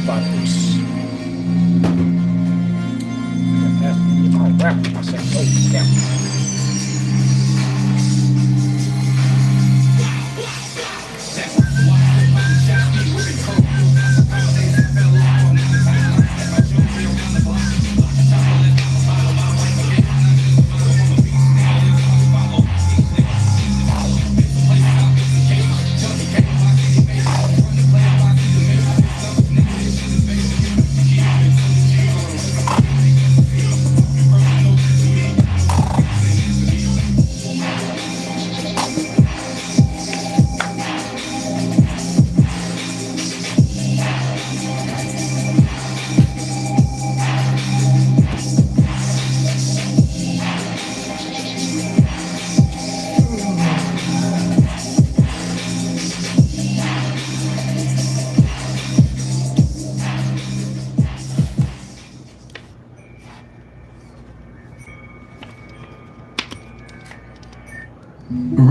Vipers. Oh, crap. Oh, damn.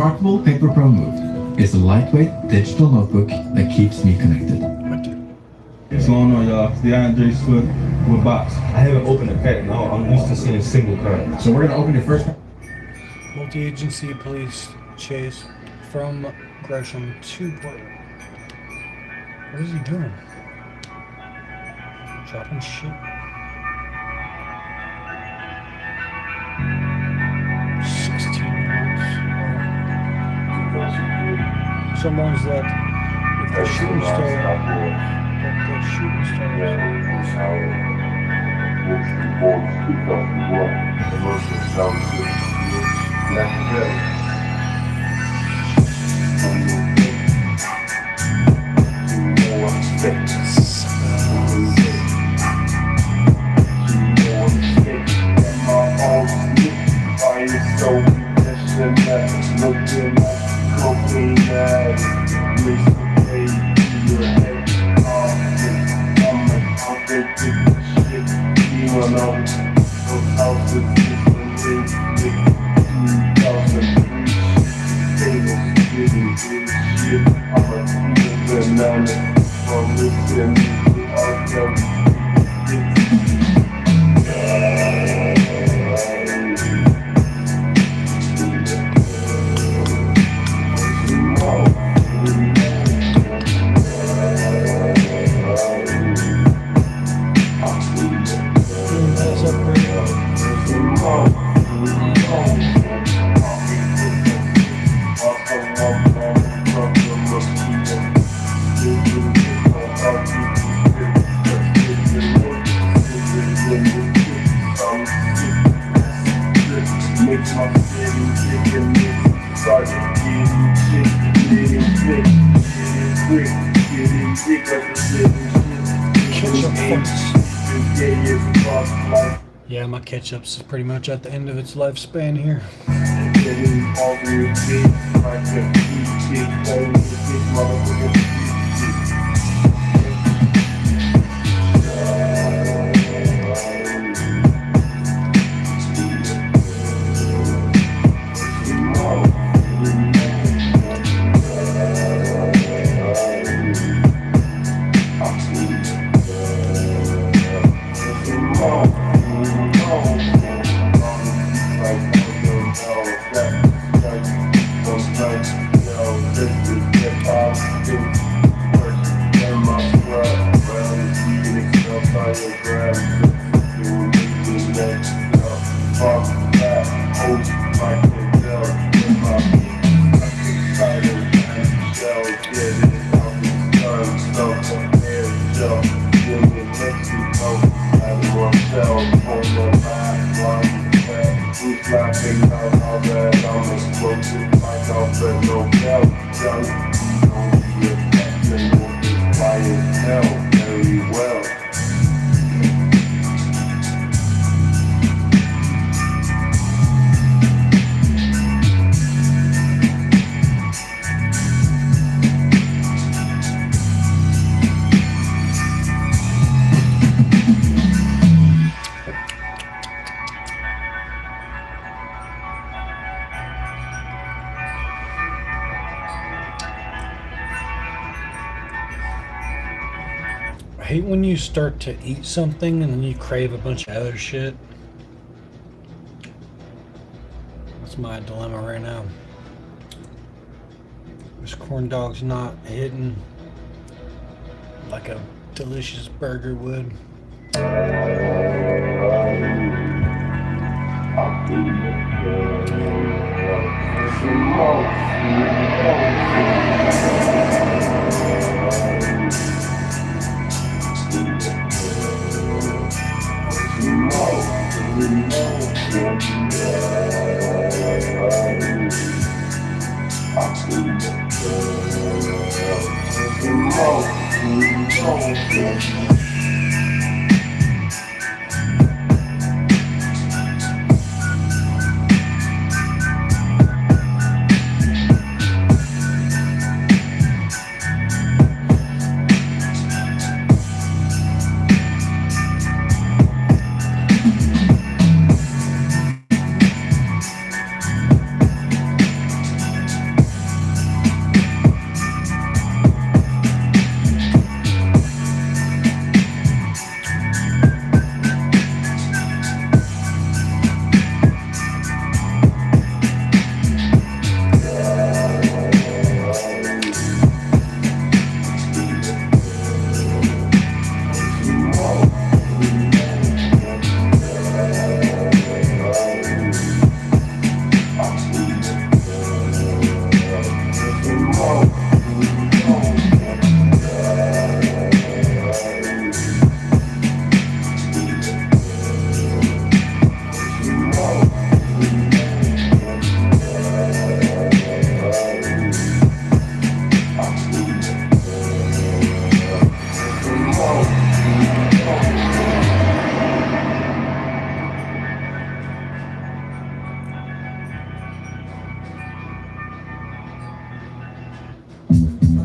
Rockable Paper Pro Move is a lightweight digital notebook that keeps me connected. What's going on, y'all? It's DeAndre Swift with Box. I haven't opened a pack. No, I'm used to seeing single card. So we're gonna open your first. Multi-agency police chase from Gresham to Portland. What is he doing? Dropping shit. 16 months. Some ones that if the shooting star, the shooting Yeah, my ketchup's pretty much at the end of its lifespan here. I hate when you start to eat something and then you crave a bunch of other shit. That's my dilemma right now. This corn dog's not hitting like a delicious burger would.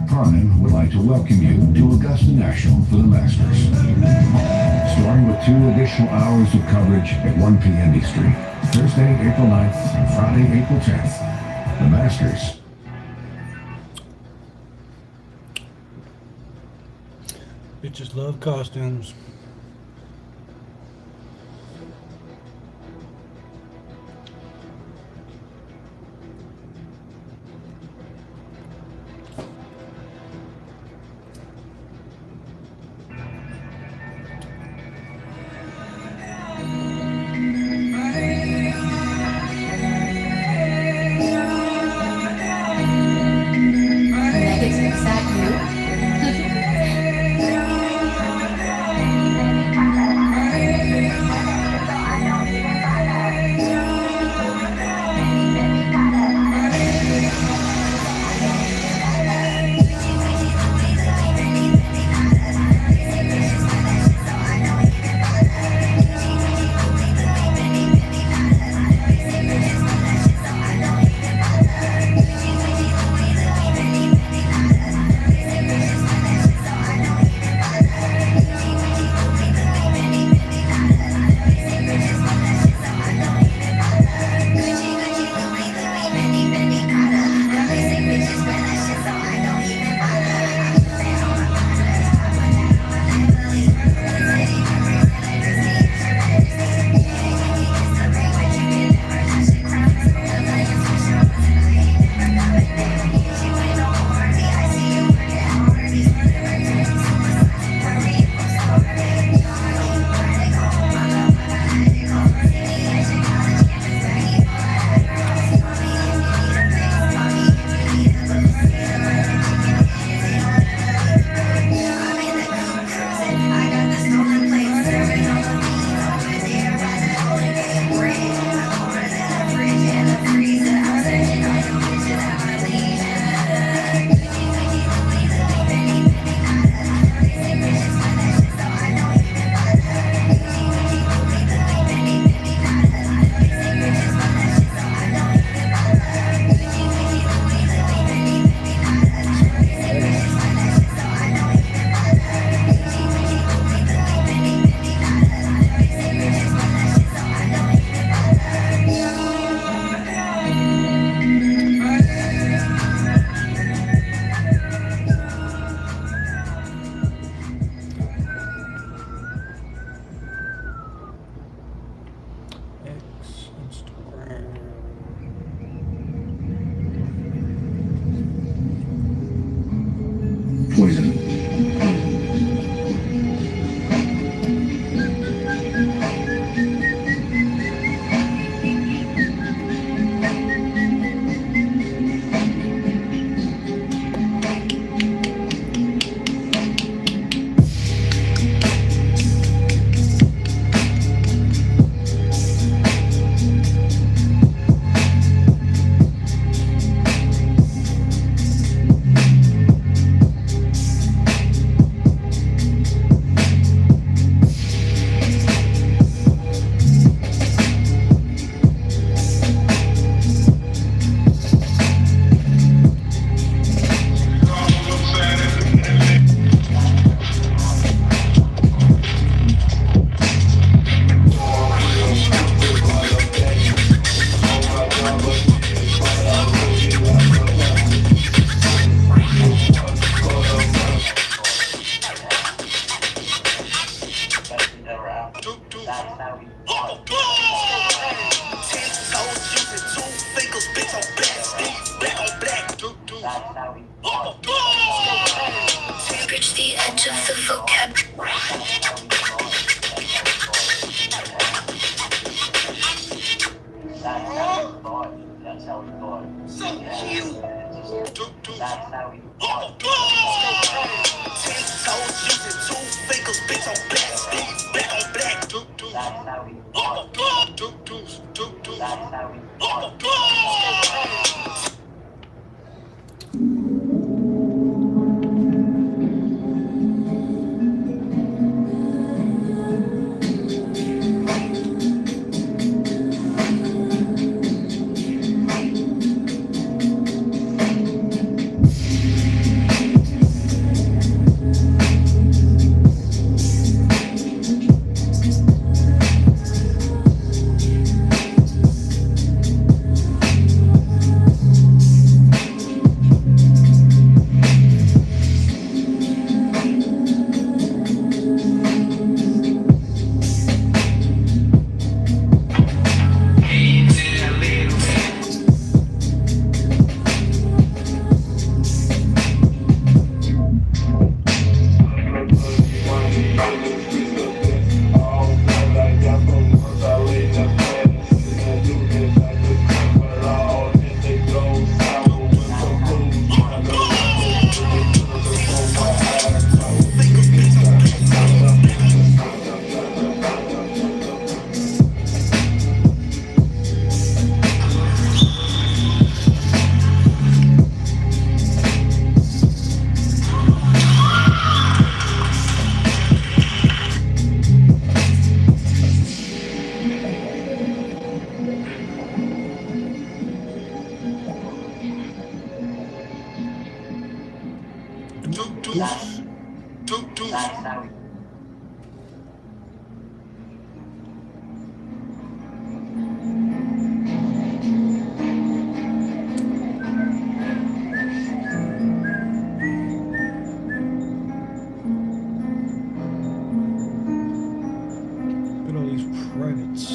Prime would like to welcome you to Augusta National for the Masters. Starting with 2 additional hours of coverage at 1 p.m. Eastern, Thursday, April 9th and Friday, April 10th. The Masters. Bitches love costumes. Negative, is that you? Bridge the edge of the vocab. Look at all these privates.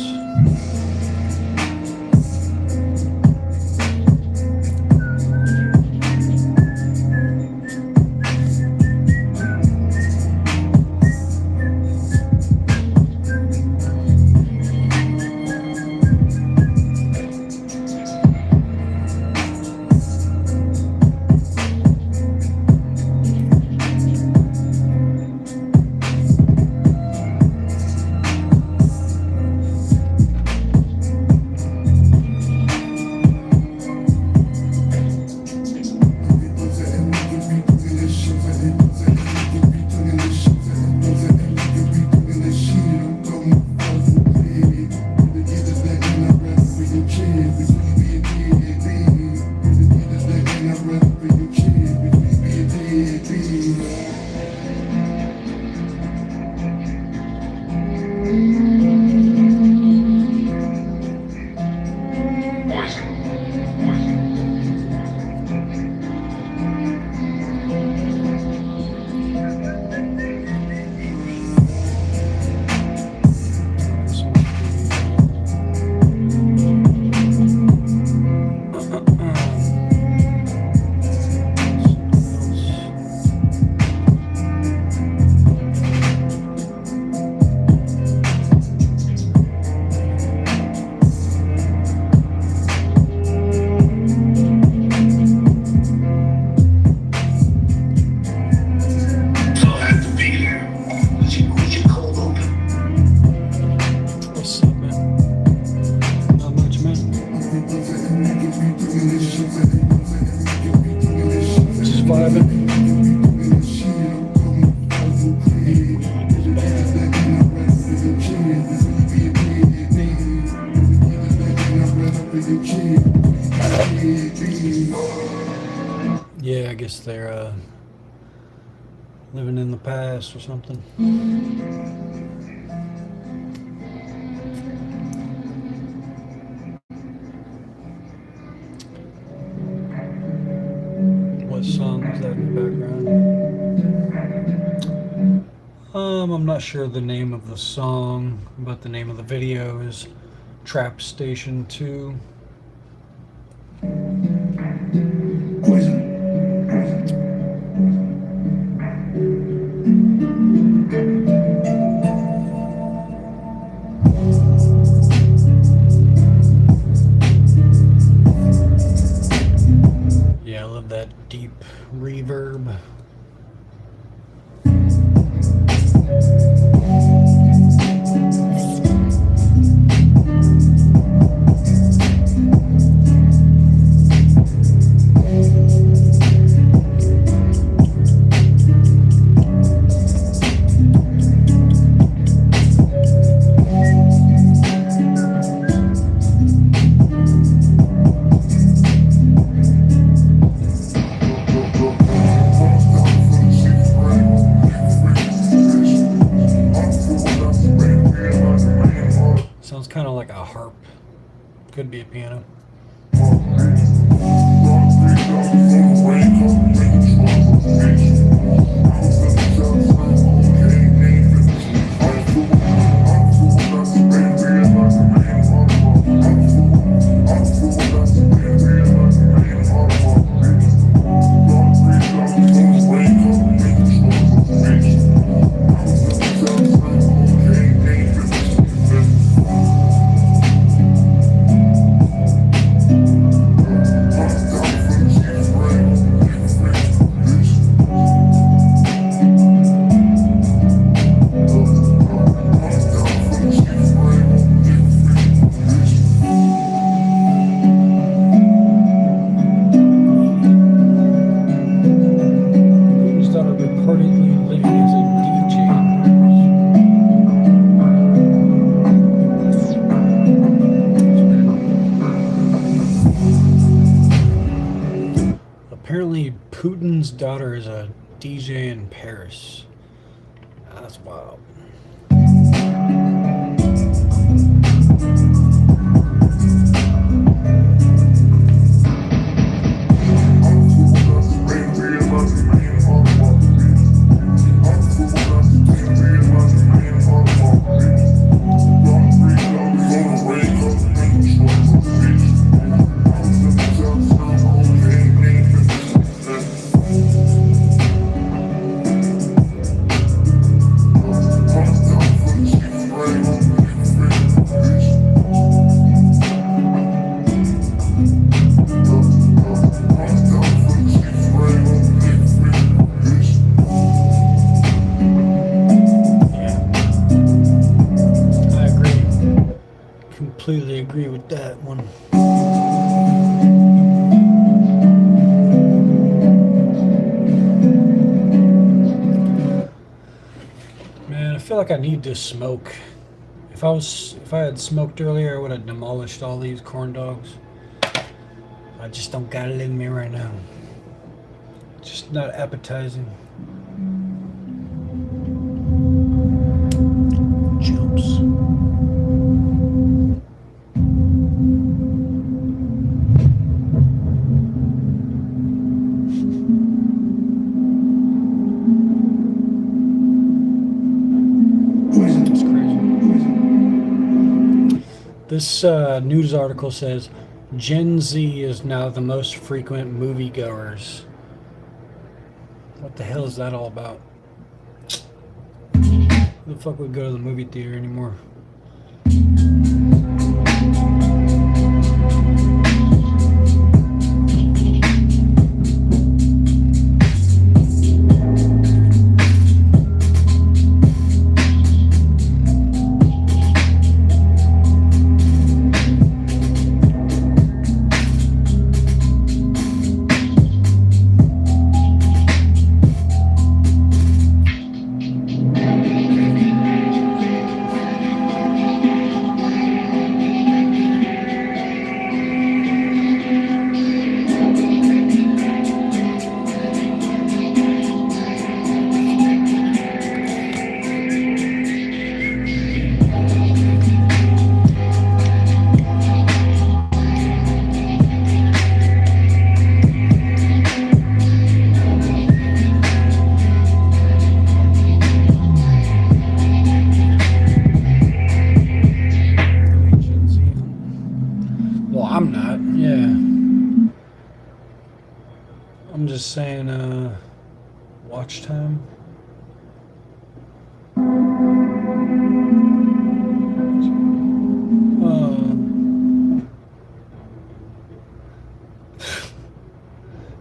Yeah, I guess they're living in the past or something. What song is that in the background? I'm not sure the name of the song, but the name of the video is Trap Station 2. Yeah, I love that deep reverb. Sounds kind of like a harp. Could be a piano. Apparently, Putin's daughter is a DJ in Paris. That's wild. Completely agree with that one. Man, I feel like I need to smoke. If I had smoked earlier, I would have demolished all these corn dogs. I just don't got it in me right now. Just not appetizing. Jumps. This news article says Gen Z is now the most frequent moviegoers. What the hell is that all about? Who the fuck would go to the movie theater anymore? just saying, watch time.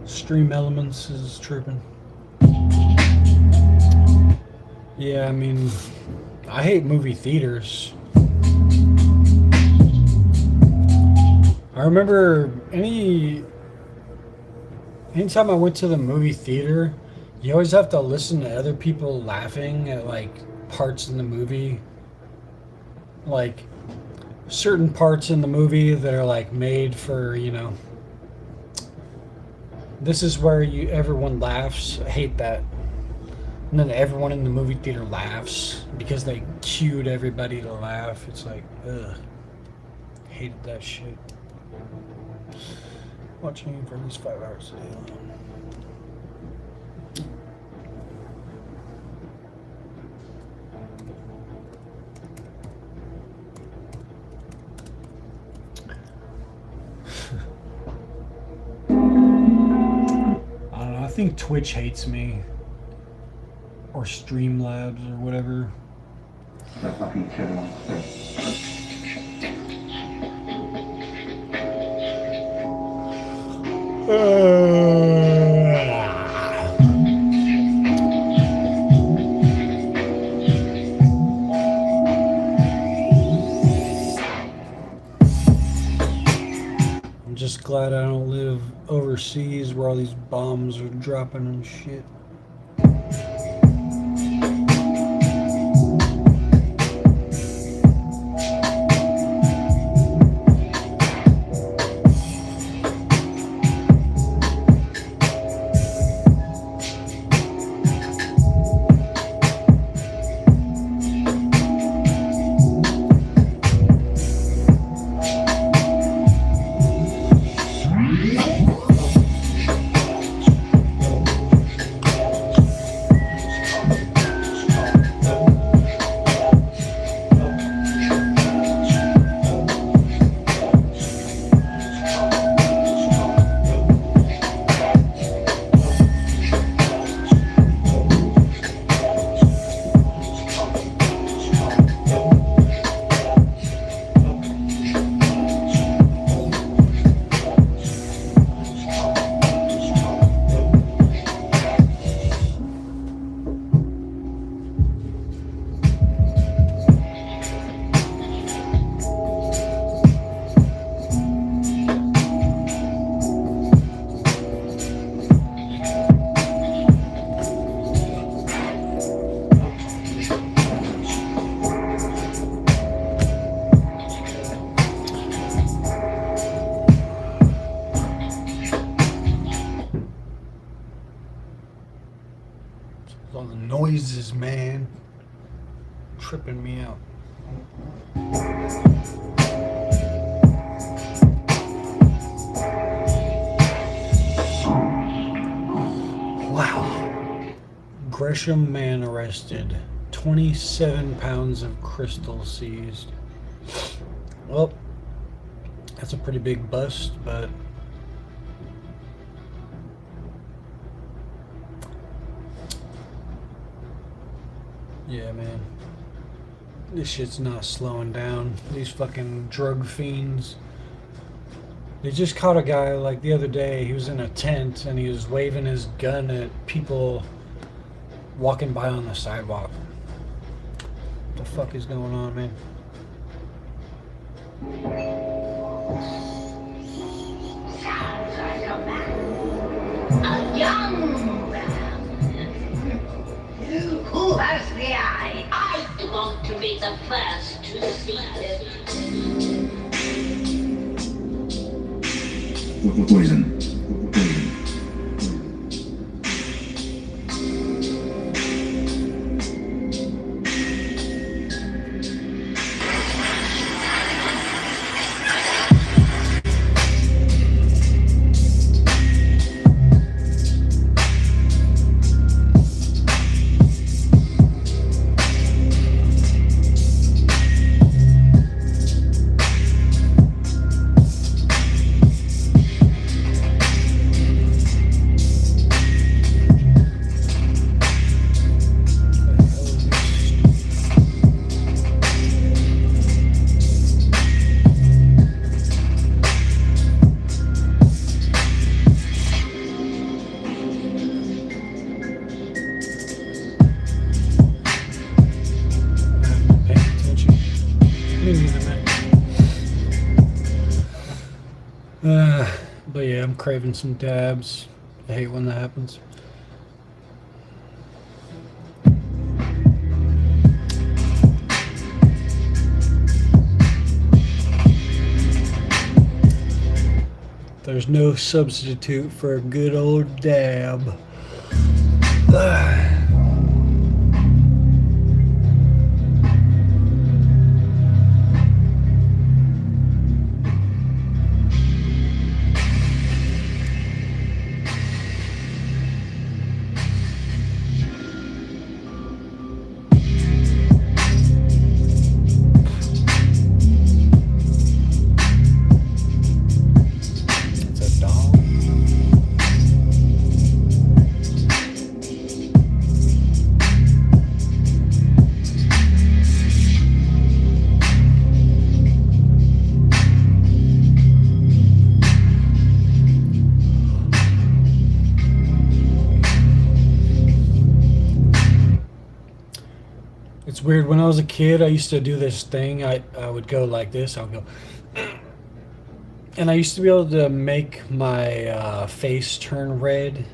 Stream Elements is tripping. Yeah, I mean, I hate movie theaters. I remember anytime I went to the movie theater, you always have to listen to other people laughing at like parts in the movie. Like certain parts in the movie that are like made for, you know, this is where everyone laughs. I hate that. And then everyone in the movie theater laughs because they cued everybody to laugh. It's like, ugh. Hated that shit. Watching for at least 5 hours a day. I don't know. I think Twitch hates me. Or Streamlabs or whatever. I'm just glad I don't live overseas where all these bombs are dropping and shit. All the noises, man, tripping me out. Wow. Gresham man arrested. 27 pounds of crystal seized. Well, that's a pretty big bust, but yeah, man. This shit's not slowing down. These fucking drug fiends. They just caught a guy like the other day. He was in a tent and he was waving his gun at people walking by on the sidewalk. What the fuck is going on, man? Sounds like a man. A young man. Who has the eye? I want to be the first to see it. Poison. But yeah, I'm craving some dabs. I hate when that happens. There's no substitute for a good old dab. It's a dog. It's weird. When I was a kid, I used to do this thing. I would go like this. I would go, and I used to be able to make my face turn red.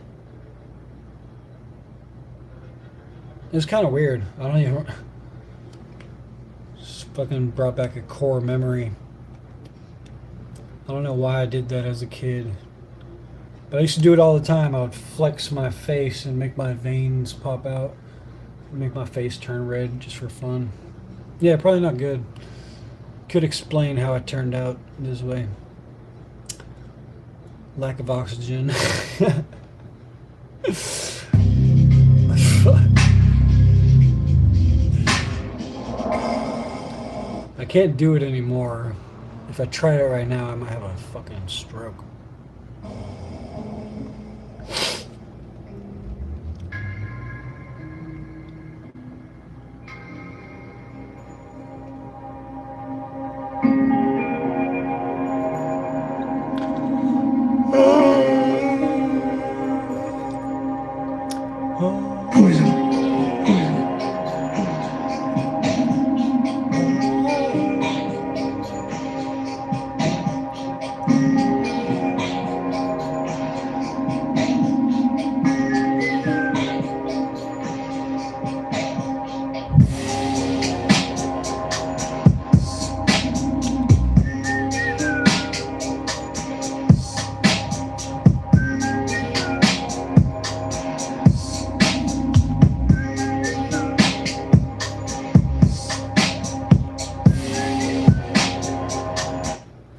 It was kind of weird. I don't even. Just fucking brought back a core memory. I don't know why I did that as a kid, but I used to do it all the time. I would flex my face and make my veins pop out. Make my face turn red just for fun. Yeah, probably not good. Could explain how it turned out this way. Lack of oxygen. I can't do it anymore. If I tried it right now, I might have a fucking stroke.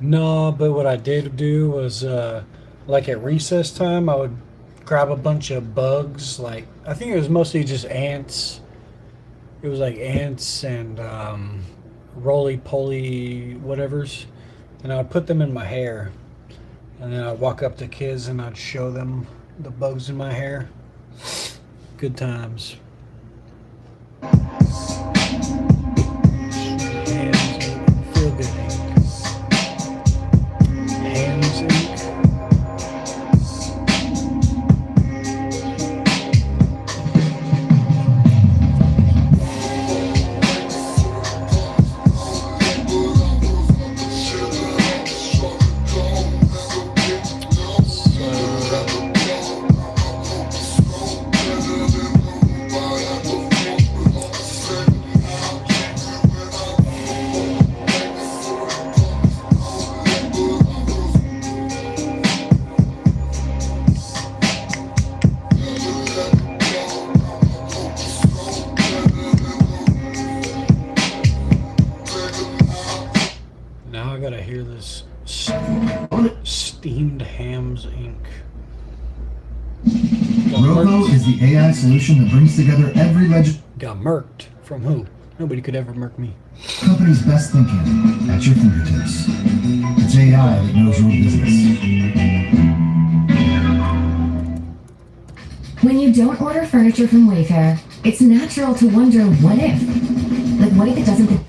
No, but what I did do was, like at recess time, I would grab a bunch of bugs. Like, I think it was mostly just ants. It was like ants and roly-poly whatevers. And I would put them in my hair. And then I'd walk up to kids and I'd show them the bugs in my hair. Good times. Feel good. Hands ink. Now I gotta hear this steamed hams ink. Rovo is the AI solution that brings together every Got murked. From who? Nobody could ever murk me. company's best thinking at your fingertips. It's AI that knows your business. When you don't order furniture from Wayfair, it's natural to wonder what if. Like, what if it doesn't...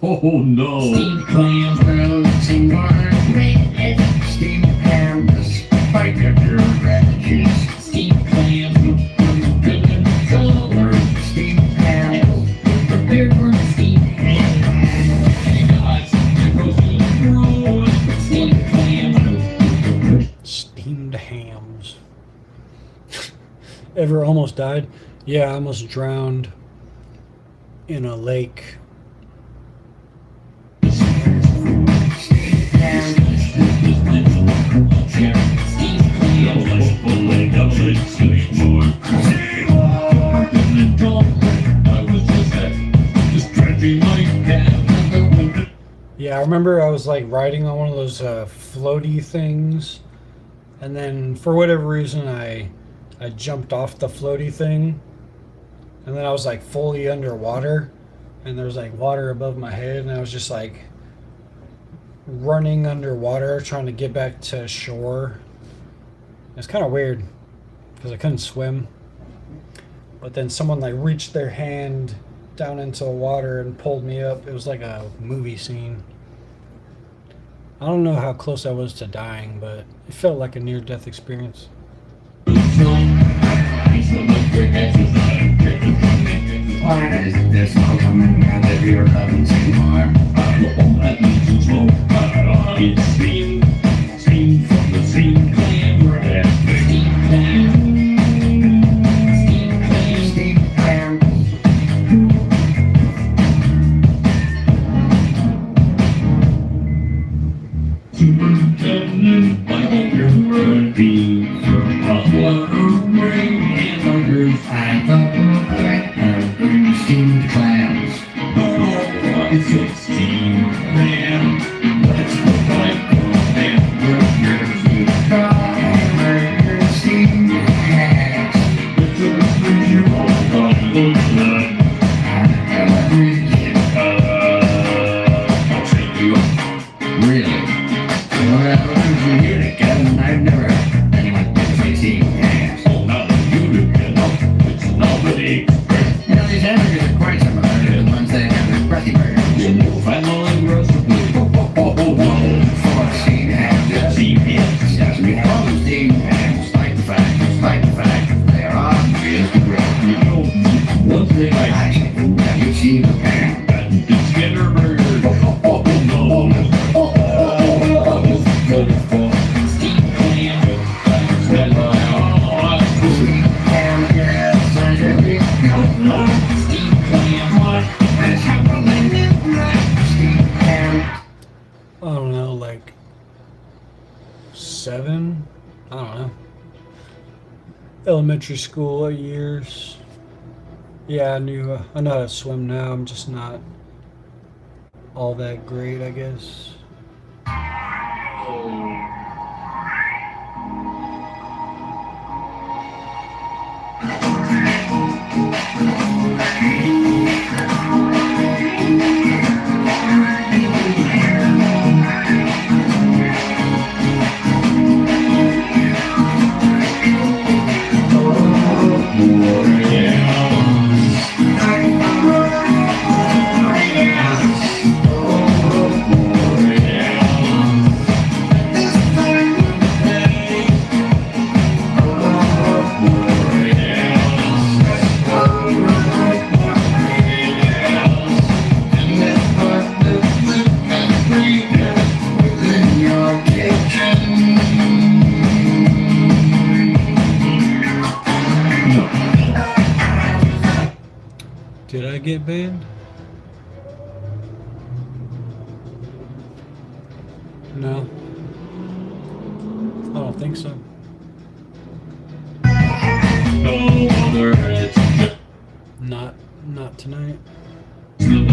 Oh no! Steamed clams, roasting garlic, steamed ham, spike up your radishes. Steamed clams, good in color. Steamed ham, prepared for steamed ham. Roasting Ever almost died? Yeah, I almost drowned in a lake. Yeah, I remember I was like riding on one of those floaty things, and then for whatever reason I jumped off the floaty thing, and then I was like fully underwater, and there was like water above my head, and I was just like running underwater trying to get back to shore. It's kind of weird because I couldn't swim, but then someone like reached their hand down into the water and pulled me up. It was like a movie scene. I don't know how close I was to dying, but it felt like a near-death experience. There's smoke coming out of your ovens anymore. Steam from the steam clam. Steam clam. Superintendent Michael Kirby from Buffalo Ring hamburgers and the steamed clams. It's steam clam. Let's go like hamburgers. Hamburgers, steamed clams. It's a pretty all I'll take you up. Really? Well, you hear it, Kevin. I've never heard anyone say steamed clams. Oh, now that you look it up, it's nobody. You know, these hamburgers are quite similar to the ones they have in Breathy Burgers. In your family recipe. For steamed hams. Steamed hams. Yes, we have all the steamed hams. Despite the fact, they are obvious to bread. You know, one thing I see, have you seen the pan? It's Skinner Burgers. Good for steamed clam. Steamed clam, yes, steamed clam. That's how we live. Steamed clam. I don't know, like 7? I don't know. Elementary school years. Yeah, I know how to swim now. I'm just not all that great, I guess. Did I get banned? No. I don't think so. Not tonight. Steamed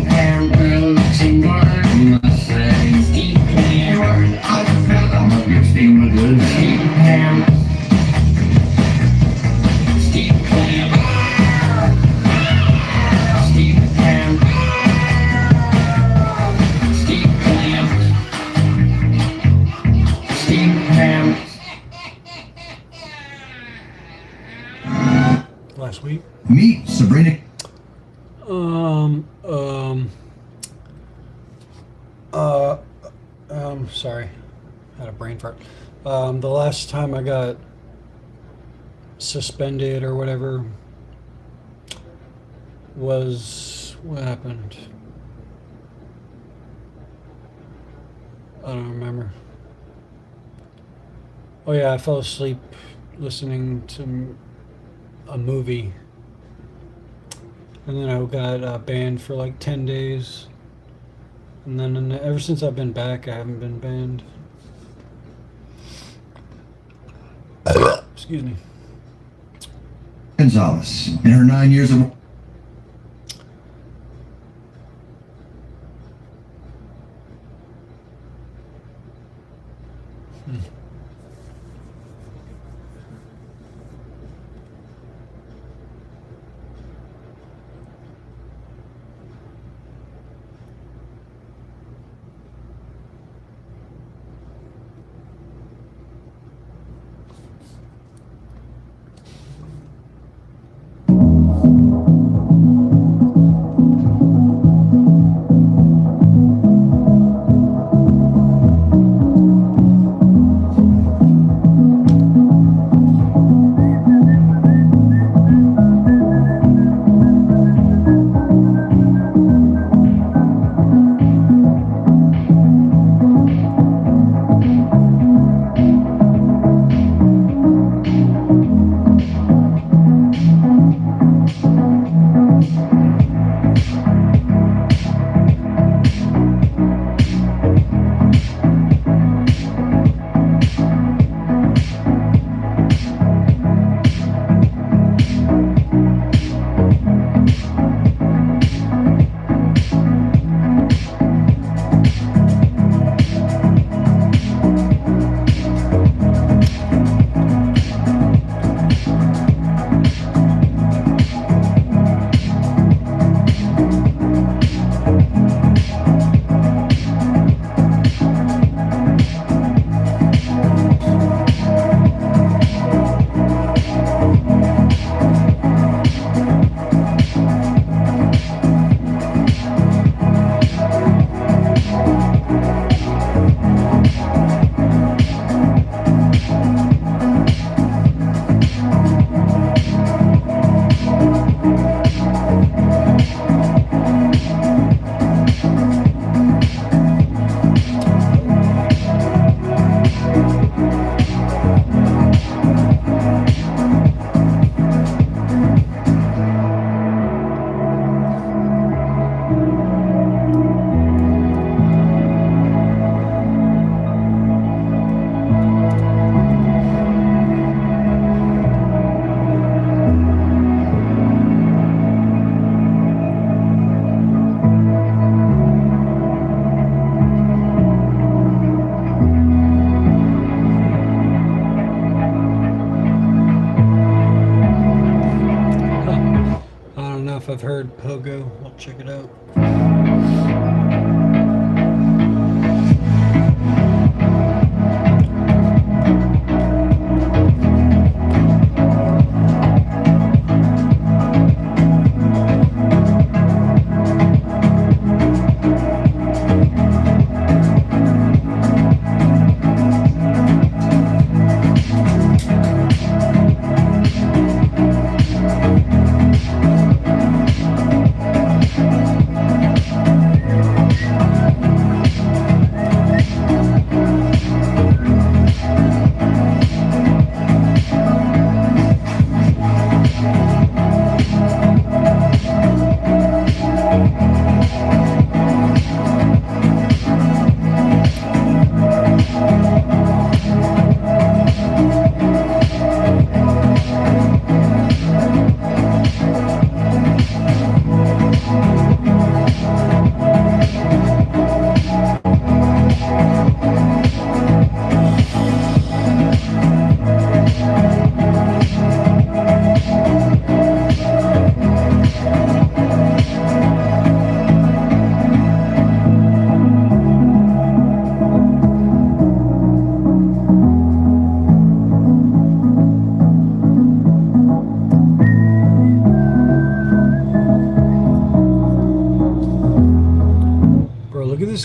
ham, steamed clam. Steamed clam. I love your steamed good. Steamed ham. Steamed clam. Steamed ham. Steamed clam. Steamed ham. Last week. Meet Sabrina. Sorry. Had a brain fart. The last time I got suspended or whatever was, what happened? I don't remember. Oh yeah, I fell asleep listening to a movie, and then I got banned for like 10 days, and then ever since I've been back, I haven't been banned. Excuse me. Gonzalez, in her 9 years of I've heard Pogo. I'll check it out.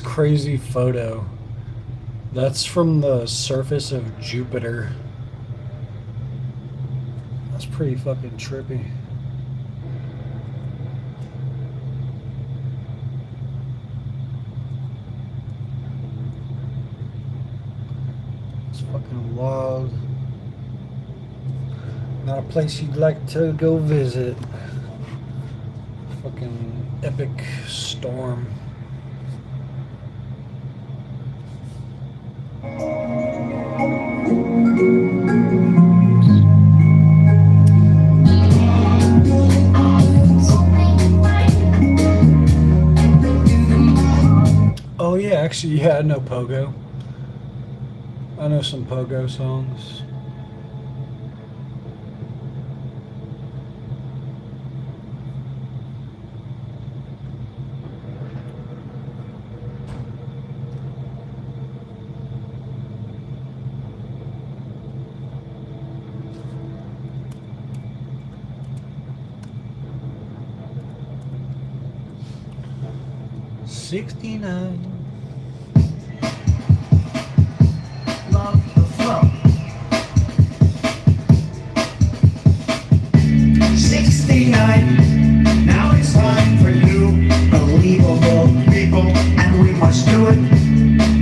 Crazy photo. That's from the surface of Jupiter. That's pretty fucking trippy. It's fucking wild. Not a place you'd like to go visit. Fucking epic storm. Oh yeah, actually, yeah, I know Pogo. I know some Pogo songs. '69. Love the flow. 69. Now it's time for new, believable people, and we must do it.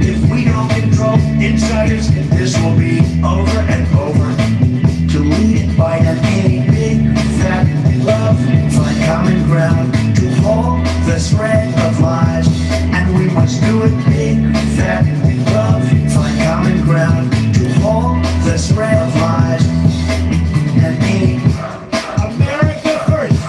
If we don't control insiders, this will be over and over. To lead it by an A, big, fat love, find common ground, to hold the spread of lies, and we must do it big, fat love, find common ground, to hold the spread of lies, and A. America first,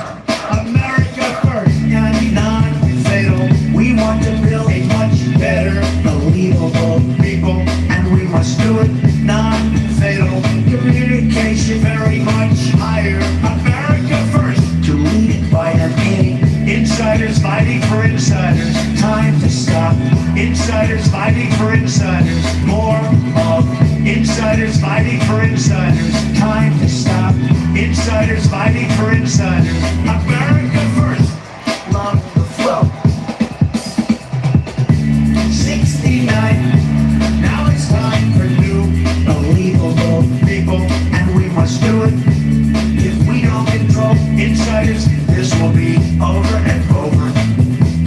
America first, 99 fatal. We want to build a much better, believable people, and we must do it non-fatal. Communication very much higher. America first, to lead it by an A. Insiders fighting for insiders, time to stop. Insiders fighting for insiders, more of insiders fighting for insiders, time to stop. Insiders fighting for insiders, America first, love the flow. 69, now it's time for new, believable people, and we must do it. If we don't control insiders, this will be over and over.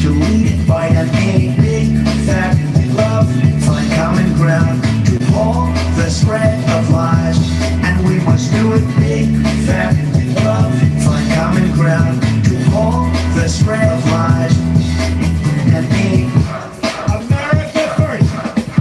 To lead it by an A, big, fat love, find common ground, to hold the spread of lies, and we must do it big, fat love, find common ground, to hold the spread of lies, and A. America first,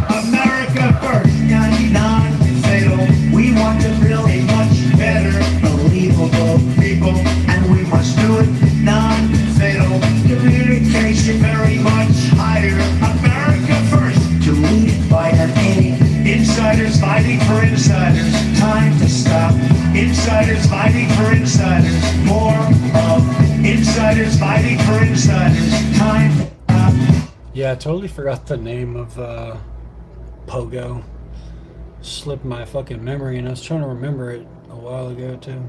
America first, 99 fatal. We want to build a much better, believable people, and we must do it non-fatal. Communication very much higher. America first, to lead it by an A. Insiders fighting for insiders, time to stop. Insiders fighting for insiders, more of insiders fighting for insiders, time to stop. Yeah, I totally forgot the name of Pogo. Slipped my fucking memory, and I was trying to remember it a while ago too.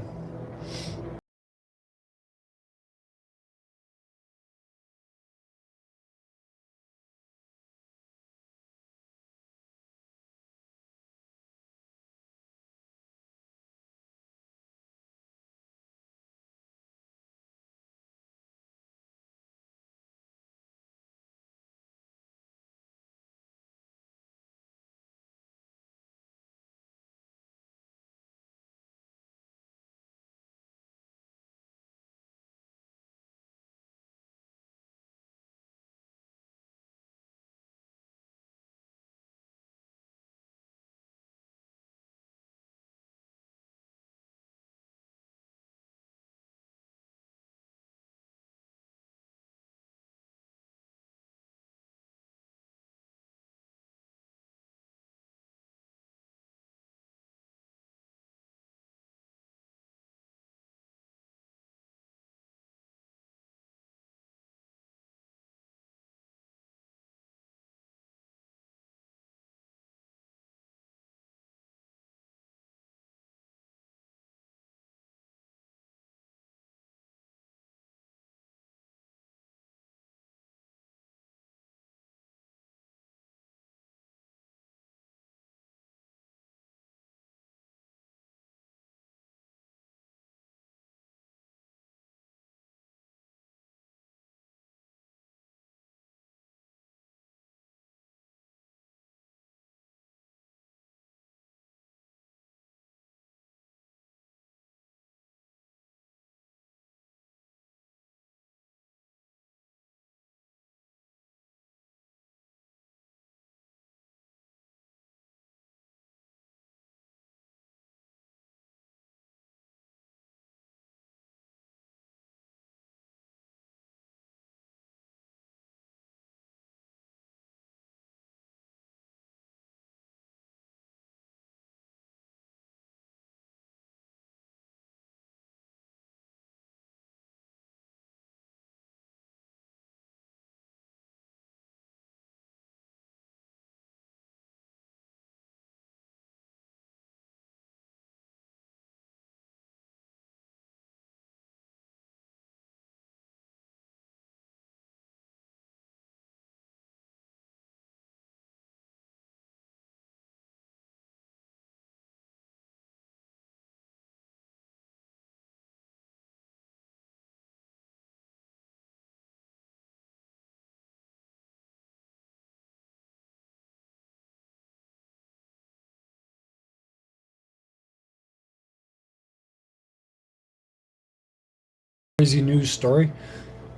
crazy news story.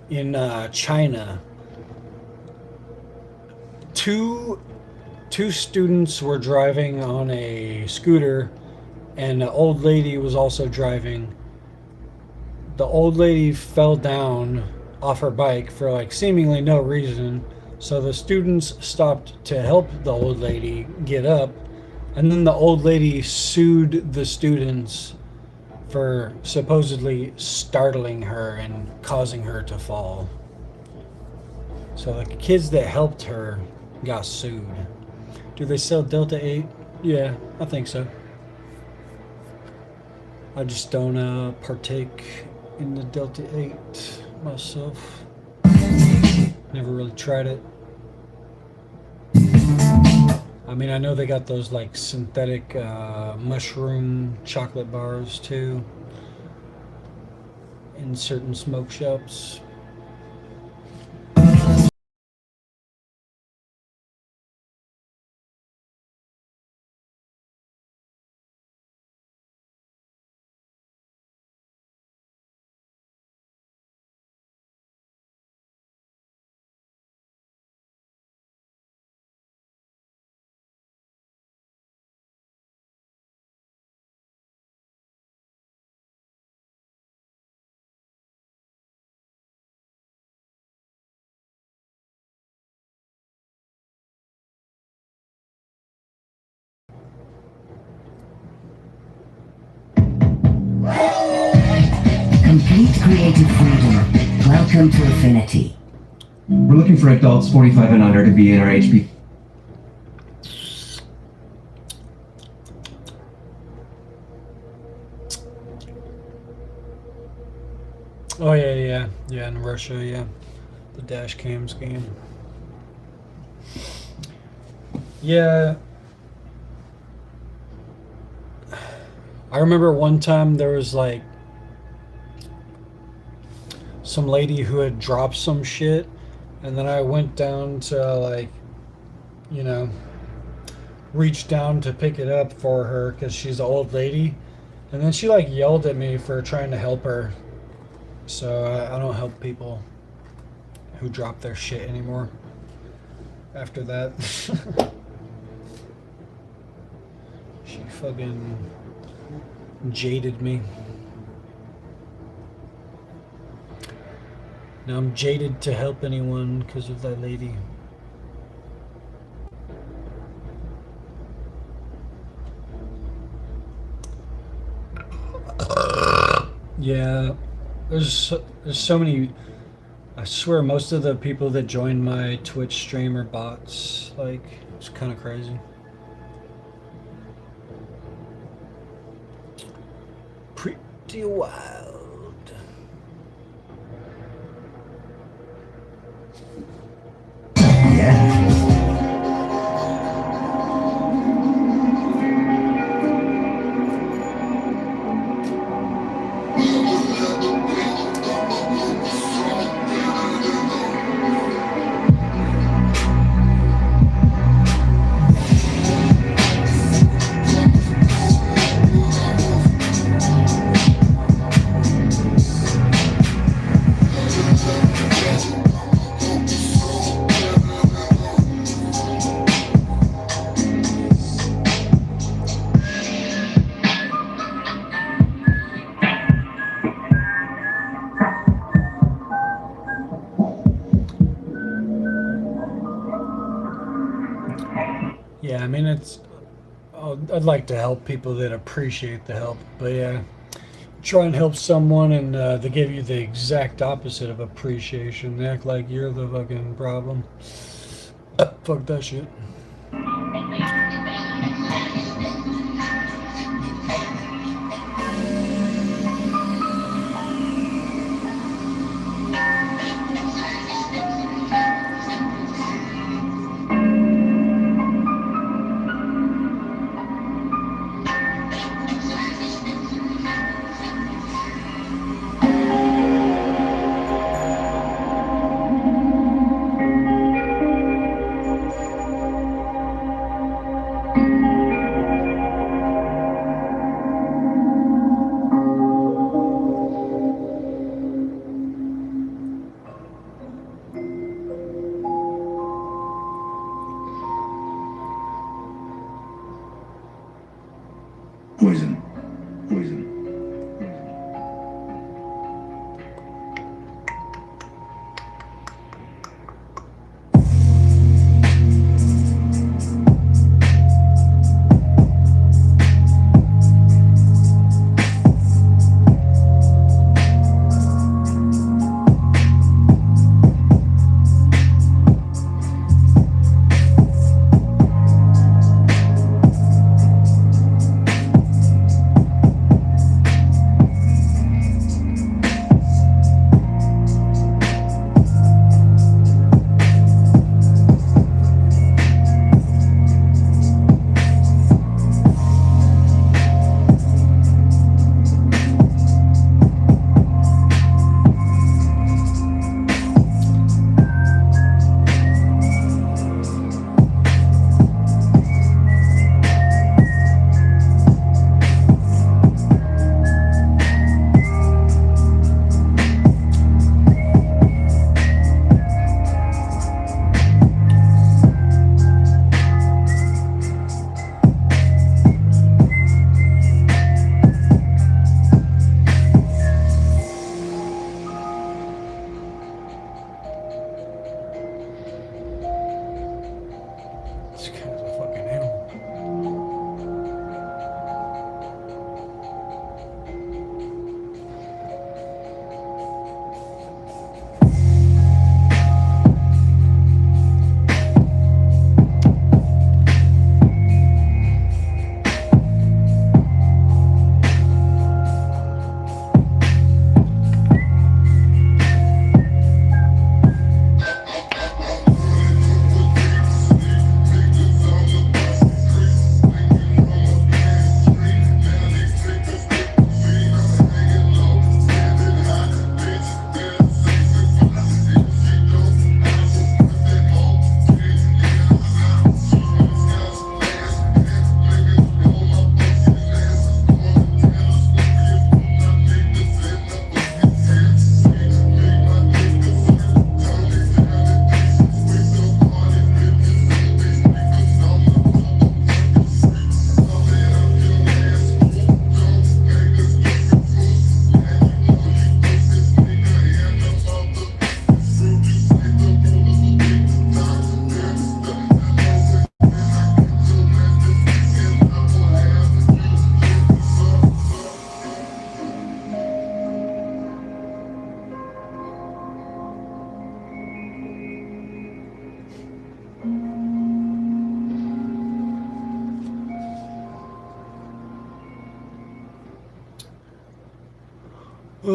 In China, two students were driving on a scooter, and the old lady was also driving. The old lady fell down off her bike for like seemingly no reason, so the students stopped to help the old lady get up, and then the old lady sued the students for supposedly startling her and causing her to fall. So the kids that helped her got sued. Do they sell Delta 8? Yeah, I think so. I just don't partake in the Delta 8 myself. Never really tried it. I mean, I know they got those like synthetic mushroom chocolate bars too in certain smoke shops. Complete creative freedom. Welcome to Affinity. We're looking for adults 45 and under to be in our HB. Oh yeah, in Russia, yeah. The dash cam scam. Yeah. I remember one time there was like some lady who had dropped some shit, and then I went down to like, you know, reach down to pick it up for her because she's an old lady, and then she like yelled at me for trying to help her. So I don't help people who drop their shit anymore after that. She fucking jaded me. Now I'm jaded to help anyone because of that lady. Yeah, there's so many. I swear most of the people that join my Twitch stream are bots. Like, it's kind of crazy. Pretty wild. Yeah, I mean, I'd like to help people that appreciate the help, but yeah, try and help someone and they give you the exact opposite of appreciation. They act like you're the fucking problem. Fuck that shit.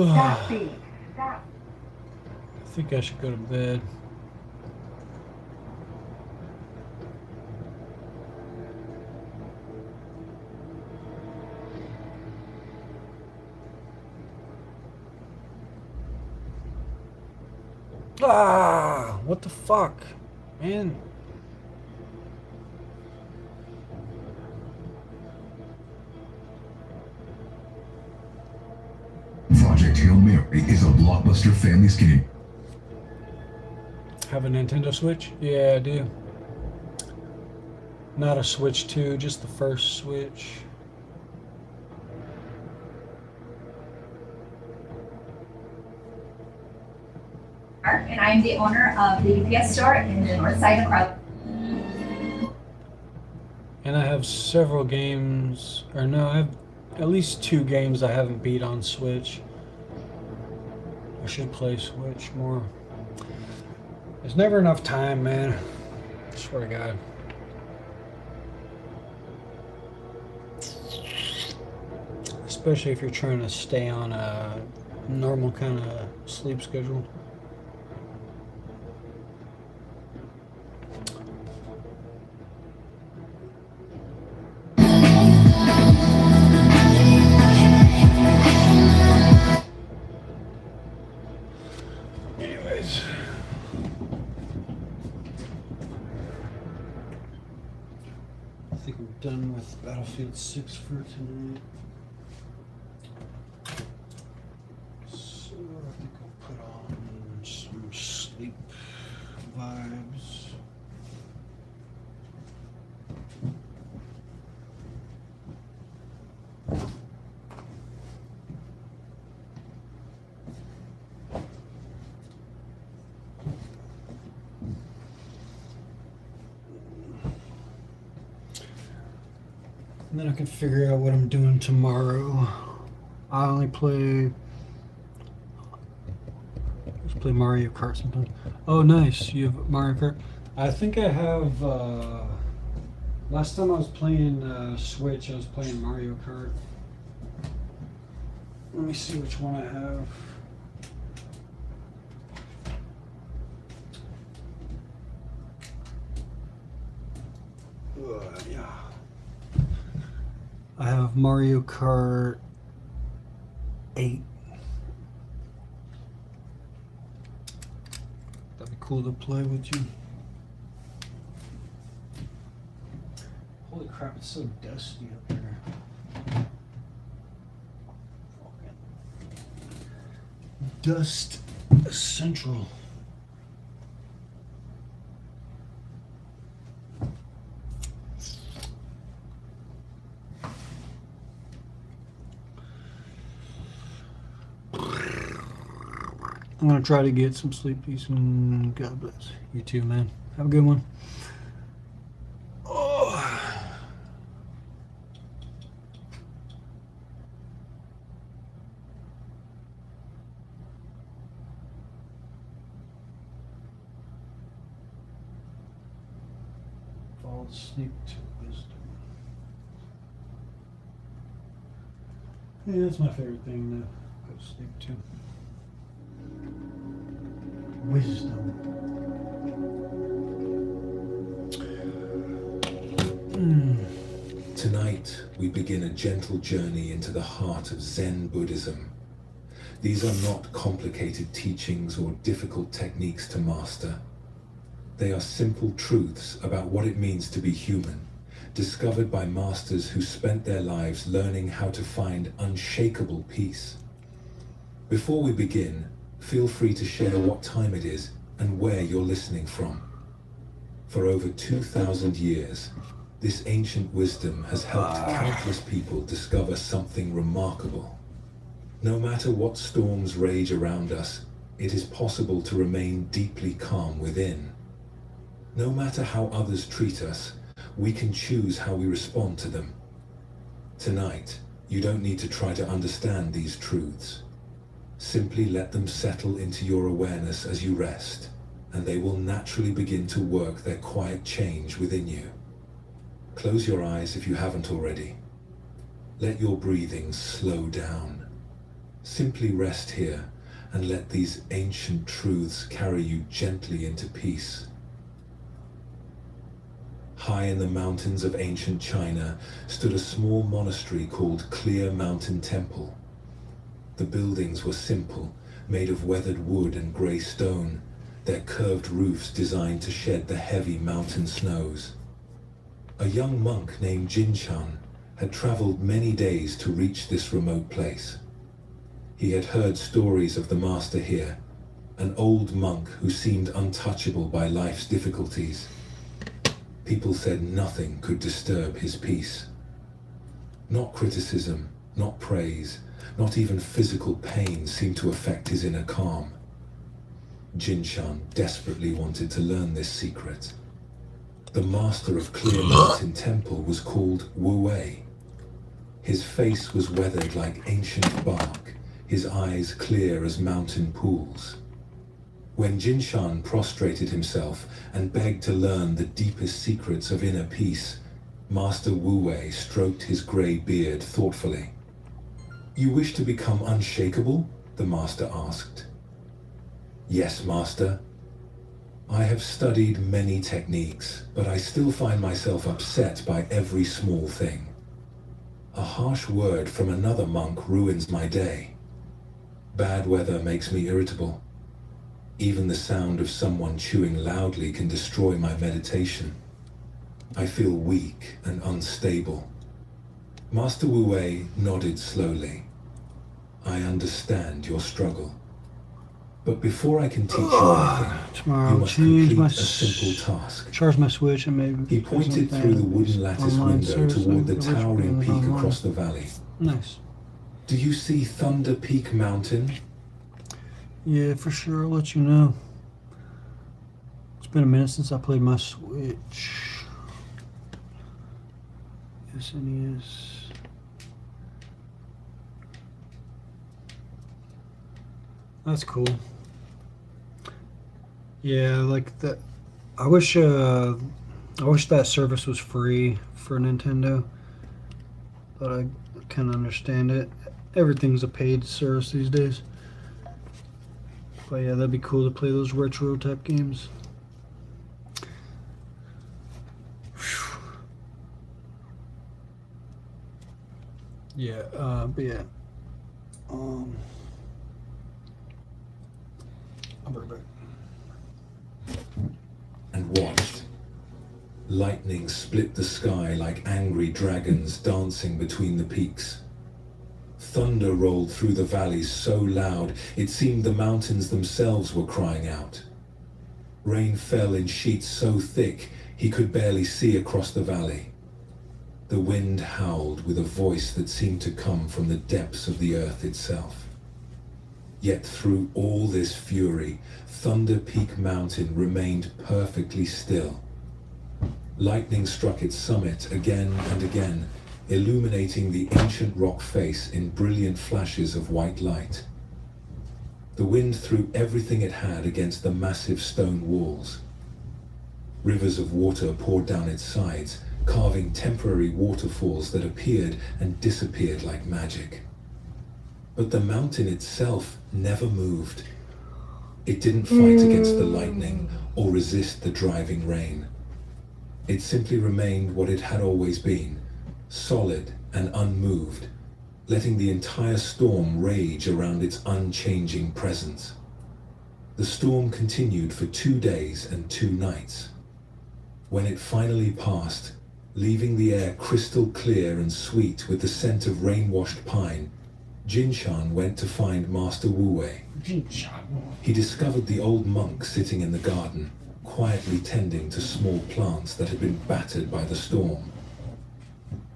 I think I should go to bed. Ah, what the fuck, man? Project Hail Mary is a blockbuster family scheme. Have a Nintendo Switch? Yeah, I do. Not a Switch 2, just the first Switch. And I'm the owner of the UPS store in the north side of Crowd. And I have several games, or no, I have at least 2 games I haven't beat on Switch. I should play Switch more. There's never enough time, man. I swear to God. Especially if you're trying to stay on a normal kind of sleep schedule. Anyways. I think I'm done with Battlefield 6 for tonight. So I think I'll put on some sleep vibes. And then I can figure out what I'm doing tomorrow. I only play. Let's play Mario Kart sometime. Oh, nice. You have Mario Kart. I think I have. Last time I was playing Switch, I was playing Mario Kart. Let me see which one I have. Yeah. I have Mario Kart 8. That'd be cool to play with you. Holy crap, it's so dusty up here. Dust Central. I'm gonna try to get some sleep, peace, and God bless you too, man. Have a good one. Oh. Fall asleep to wisdom. Yeah, that's my favorite thing to go to sleep to. Wisdom. Tonight, we begin a gentle journey into the heart of Zen Buddhism. These are not complicated teachings or difficult techniques to master. They are simple truths about what it means to be human, discovered by masters who spent their lives learning how to find unshakable peace. Before we begin, feel free to share what time it is and where you're listening from. For over 2,000 years, this ancient wisdom has helped countless people discover something remarkable. No matter what storms rage around us, it is possible to remain deeply calm within. No matter how others treat us, we can choose how we respond to them. Tonight, you don't need to try to understand these truths. Simply let them settle into your awareness as you rest, and they will naturally begin to work their quiet change within you. Close your eyes if you haven't already. Let your breathing slow down. Simply rest here and let these ancient truths carry you gently into peace. High in the mountains of ancient China stood a small monastery called Clear Mountain Temple. The buildings were simple, made of weathered wood and grey stone, their curved roofs designed to shed the heavy mountain snows. A young monk named Jinshan had traveled many days to reach this remote place. He had heard stories of the master here, an old monk who seemed untouchable by life's difficulties. People said nothing could disturb his peace. Not criticism, not praise, not even physical pain seemed to affect his inner calm. Jinshan desperately wanted to learn this secret. The master of Clear Mountain Temple was called Wu Wei. His face was weathered like ancient bark, his eyes clear as mountain pools. When Jinshan prostrated himself and begged to learn the deepest secrets of inner peace, Master Wu Wei stroked his grey beard thoughtfully. "You wish to become unshakable?" the master asked. "Yes, master. I have studied many techniques, but I still find myself upset by every small thing. A harsh word from another monk ruins my day. Bad weather makes me irritable. Even the sound of someone chewing loudly can destroy my meditation. I feel weak and unstable." Master Wu Wei nodded slowly. "I understand your struggle. But before I can teach you anything, Tomorrow you I'll must change complete my a simple task." charge my Switch and maybe He pointed through the wooden lattice online window service toward the like original towering games peak online. across the valley. Nice. "Do you see Thunder Peak Mountain?" Yeah, for sure. I'll let you know. It's been a minute since I played my Switch. SNES. That's cool. Yeah, like that. I wish that service was free for Nintendo, but I can understand it. Everything's a paid service these days. But yeah, that'd be cool to play those retro type games. Yeah, but yeah. I'll be right back. And watched. Lightning split the sky like angry dragons dancing between the peaks. Thunder rolled through the valleys so loud it seemed the mountains themselves were crying out. Rain fell in sheets so thick he could barely see across the valley. The wind howled with a voice that seemed to come from the depths of the earth itself. Yet through all this fury, Thunder Peak Mountain remained perfectly still. Lightning struck its summit again and again, illuminating the ancient rock face in brilliant flashes of white light. The wind threw everything it had against the massive stone walls. Rivers of water poured down its sides, carving temporary waterfalls that appeared and disappeared like magic. But the mountain itself never moved. It didn't fight against the lightning or resist the driving rain. It simply remained what it had always been, solid and unmoved, letting the entire storm rage around its unchanging presence. The storm continued for 2 days and 2 nights. When it finally passed, leaving the air crystal clear and sweet with the scent of rain-washed pine, Jinshan went to find Master Wu Wei. He discovered the old monk sitting in the garden, quietly tending to small plants that had been battered by the storm.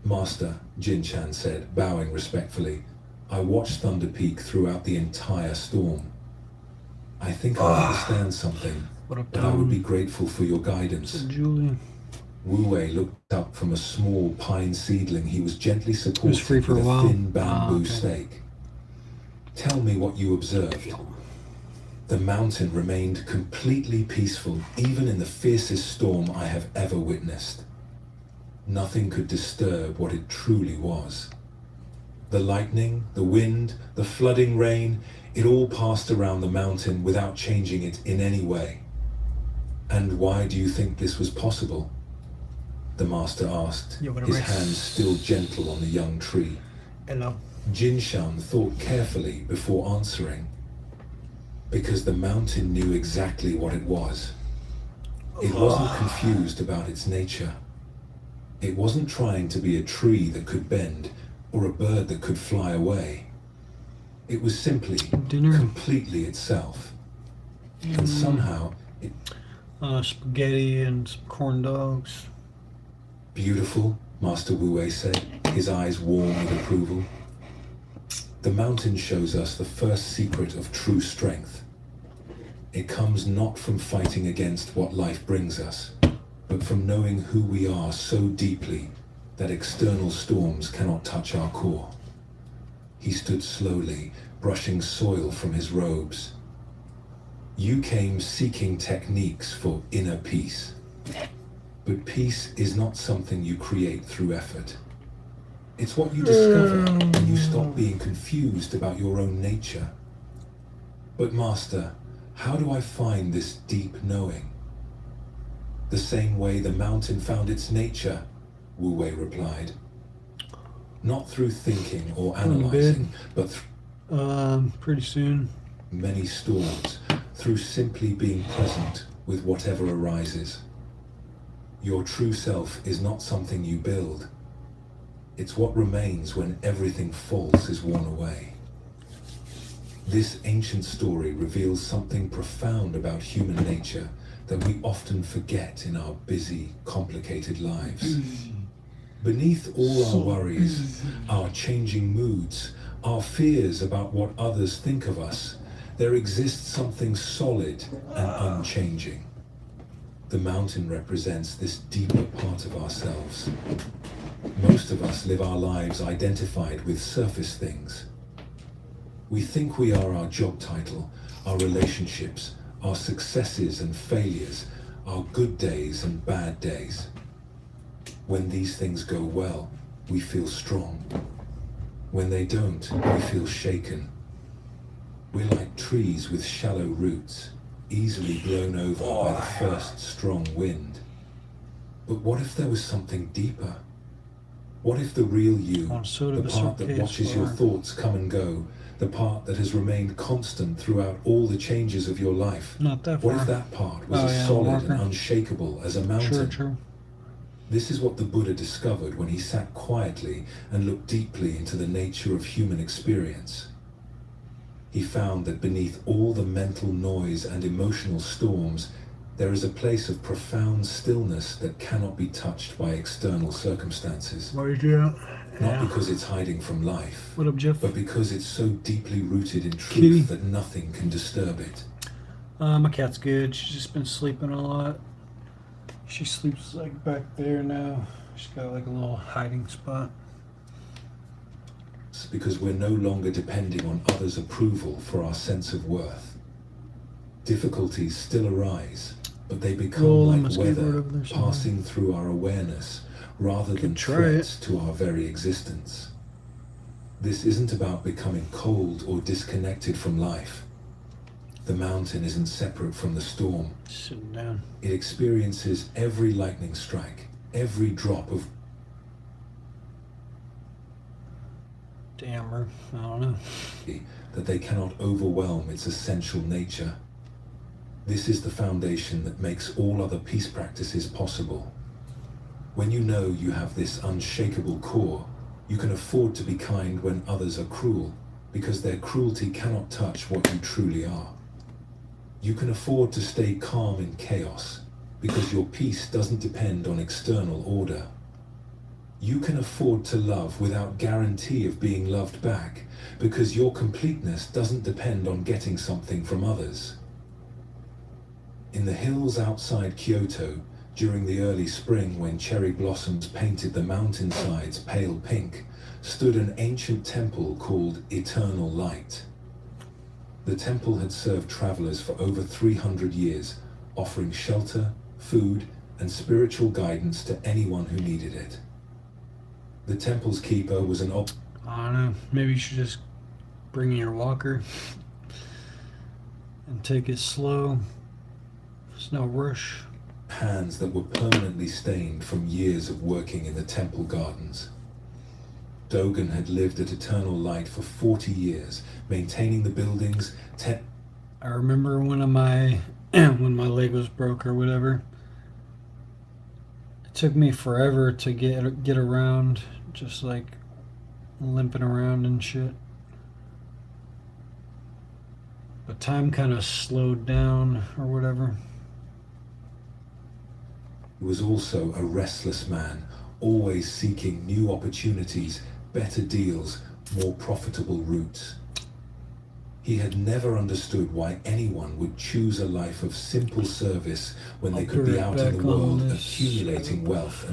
"Master," Jinshan said, bowing respectfully, "I watched Thunder Peak throughout the entire storm. I think I understand something, but I would be grateful for your guidance." Julian. Wu Wei looked up from a small pine seedling he was gently supporting free for with a a while. thin bamboo okay. stake. "Tell me what you observed." The mountain remained completely peaceful, even in the fiercest storm I have ever witnessed. Nothing could disturb what it truly was. The lightning, the wind, the flooding rain, it all passed around the mountain without changing it in any way. And why do you think this was possible? The master asked, Yeah, his hands still gentle on the young tree. Hello. Jinshan thought carefully before answering. Because the mountain knew exactly what it was. It wasn't confused about its nature. It wasn't trying to be a tree that could bend or a bird that could fly away. It was simply completely itself. And somehow it... Spaghetti and some corn dogs. Beautiful, Master Wu-wei said, his eyes warm with approval. The mountain shows us the first secret of true strength. It comes not from fighting against what life brings us, but from knowing who we are so deeply that external storms cannot touch our core. He stood slowly, brushing soil from his robes. You came seeking techniques for inner peace. But peace is not something you create through effort. It's what you discover when you stop being confused about your own nature. But Master, how do I find this deep knowing? The same way the mountain found its nature, Wu-wei replied. Not through thinking or analyzing, but pretty soon. Many storms, through simply being present with whatever arises. Your true self is not something you build. It's what remains when everything false is worn away. This ancient story reveals something profound about human nature that we often forget in our busy, complicated lives. Beneath all our worries, our changing moods, our fears about what others think of us, there exists something solid and unchanging. The mountain represents this deeper part of ourselves. Most of us live our lives identified with surface things. We think we are our job title, our relationships, our successes and failures, our good days and bad days. When these things go well, we feel strong. When they don't, we feel shaken. We're like trees with shallow roots, easily blown over by the first strong wind. But what if there was something deeper? What if the real you, the part that watches your thoughts come and go, the part that has remained constant throughout all the changes of your life, Not that far. what if that part was as solid and unshakable as a mountain? True. This is what the Buddha discovered when he sat quietly and looked deeply into the nature of human experience. He found that beneath all the mental noise and emotional storms, there is a place of profound stillness that cannot be touched by external circumstances. Not because it's hiding from life, What up, Jeff? but because it's so deeply rooted in truth that nothing can disturb it. My cat's good. She's just been sleeping a lot. She sleeps like back there now. She's got like a little hiding spot. It's because we're no longer depending on others' approval for our sense of worth. Difficulties still arise, but they become like weather passing through our awareness rather than threats to our very existence. This isn't about becoming cold or disconnected from life. The mountain isn't separate from the storm. Sitting down. It experiences every lightning strike, every drop of... Damn her. I don't know. that they cannot overwhelm its essential nature. This is the foundation that makes all other peace practices possible. When you know you have this unshakable core, you can afford to be kind when others are cruel, because their cruelty cannot touch what you truly are. You can afford to stay calm in chaos, because your peace doesn't depend on external order. You can afford to love without guarantee of being loved back, because your completeness doesn't depend on getting something from others. In the hills outside Kyoto, during the early spring when cherry blossoms painted the mountainsides pale pink, stood an ancient temple called Eternal Light. The temple had served travelers for over 300 years, offering shelter, food, and spiritual guidance to anyone who needed it. The temple's keeper was an I don't know. Maybe you should just bring in your walker and take it slow. There's no rush. Hands that were permanently stained from years of working in the temple gardens. Dogen had lived at Eternal Light for 40 years, maintaining the buildings. I remember when when my leg was broke or whatever. It took me forever to get around, just like limping around and shit. But time kind of slowed down or whatever. He was also a restless man, always seeking new opportunities, better deals, more profitable routes. He had never understood why anyone would choose a life of simple service when they could be out in the world accumulating wealth and